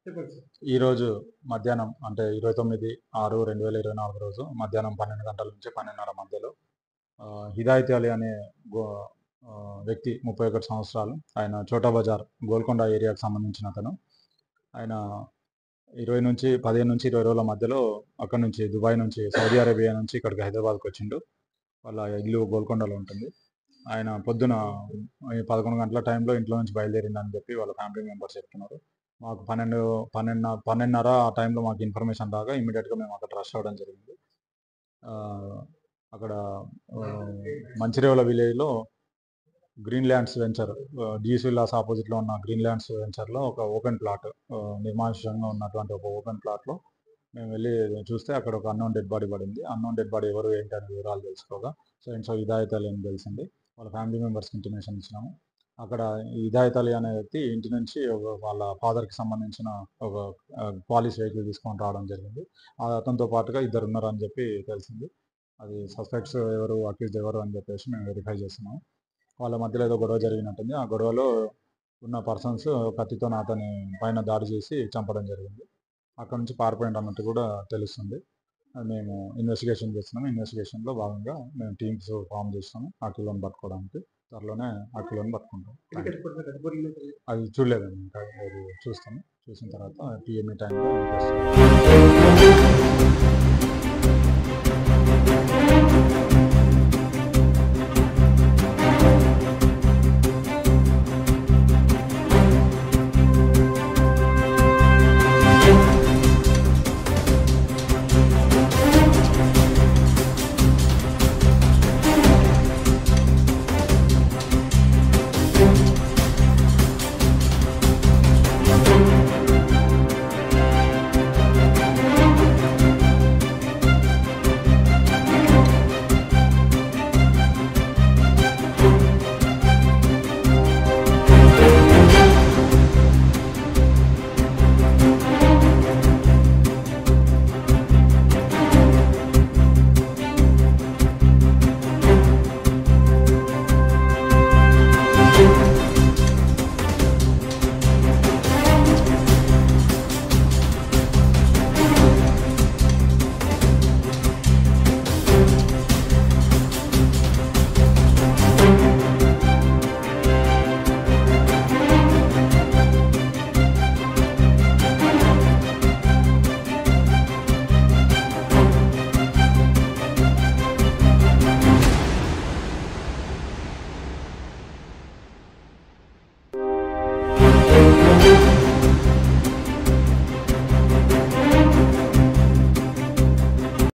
చెప్పండి సార్. ఈరోజు మధ్యాహ్నం అంటే 29/6/2024 రోజు మధ్యాహ్నం 12 గంటల నుంచి 12:30 మధ్యలో హిదాయత్ అలీ అనే వ్యక్తి 31 సంవత్సరాలు. ఆయన చోటా బజార్ గోల్కొండ ఏరియాకు సంబంధించిన అతను. ఆయన 15 నుంచి 20 రోజుల మధ్యలో అక్కడి నుంచి దుబాయ్ నుంచి సౌదీ అరేబియా నుంచి ఇక్కడికి హైదరాబాద్కి వచ్చిండు. వాళ్ళ ఇల్లు గోల్కొండలో ఉంటుంది. ఆయన పొద్దున 11 గంటల టైంలో ఇంట్లో నుంచి బయలుదేరిందని చెప్పి వాళ్ళ ఫ్యామిలీ మెంబర్స్ చెప్తున్నారు. మాకు 12:30 ఆ టైంలో మాకు ఇన్ఫర్మేషన్ రాగా ఇమీడియట్గా మేము అక్కడ రష్ అవ్వడం జరిగింది. అక్కడ మంచిరేవుల విలేజ్లో గ్రీన్ ల్యాండ్స్ వెంచర్, జీస్ విల్లాస్ ఆపోజిట్లో ఉన్న గ్రీన్ ల్యాండ్స్ వెంచర్లో ఒక ఓపెన్ ప్లాట్, నిర్మానుష్యంగా ఉన్నటువంటి ఒక ఓపెన్ ప్లాట్లో మేము వెళ్ళి చూస్తే అక్కడ ఒక అన్నోన్ డెడ్ బాడీ పడింది. అన్నోన్ డెడ్ బాడీ ఎవరు ఏంటి అనే వివరాలు తెలుసుకోగా సో హిదాయత్ అలీ అని తెలిసింది. వాళ్ళ ఫ్యామిలీ మెంబర్స్కి ఇంటిమేషన్ ఇచ్చినాము. అక్కడ హిదాయత్ అలీ అనే వ్యక్తి ఇంటి నుంచి వాళ్ళ ఫాదర్కి సంబంధించిన ఒక పాలిష్ వెహికల్ తీసుకొని రావడం జరిగింది. అతనితో పాటుగా ఇద్దరు ఉన్నారని చెప్పి తెలిసింది. అది సస్పెక్ట్స్ ఎవరు, అక్యూజ్డ్ ఎవరు అని చెప్పేసి మేము వెరిఫై చేస్తున్నాము. వాళ్ళ మధ్యలో ఏదో గొడవ జరిగినట్టుంది. ఆ గొడవలో ఉన్న పర్సన్స్ కత్తితో అతని పైన దాడి చేసి చంపడం జరిగింది. అక్కడ నుంచి పారిపోయింది అన్నట్టు కూడా తెలుస్తుంది. మేము ఇన్వెస్టిగేషన్ చేస్తున్నాము. ఇన్వెస్టిగేషన్లో భాగంగా మేము టీమ్స్ ఫామ్ చేస్తాము ఆ కిలోని పట్టుకోవడానికి. త్వరలోనే ఆ కిలోని పట్టుకుంటాం. అది చూడలేదండి, ఇంకా అది చూస్తాము. చూసిన తర్వాత పిఎంఈ టైంలో Thank you.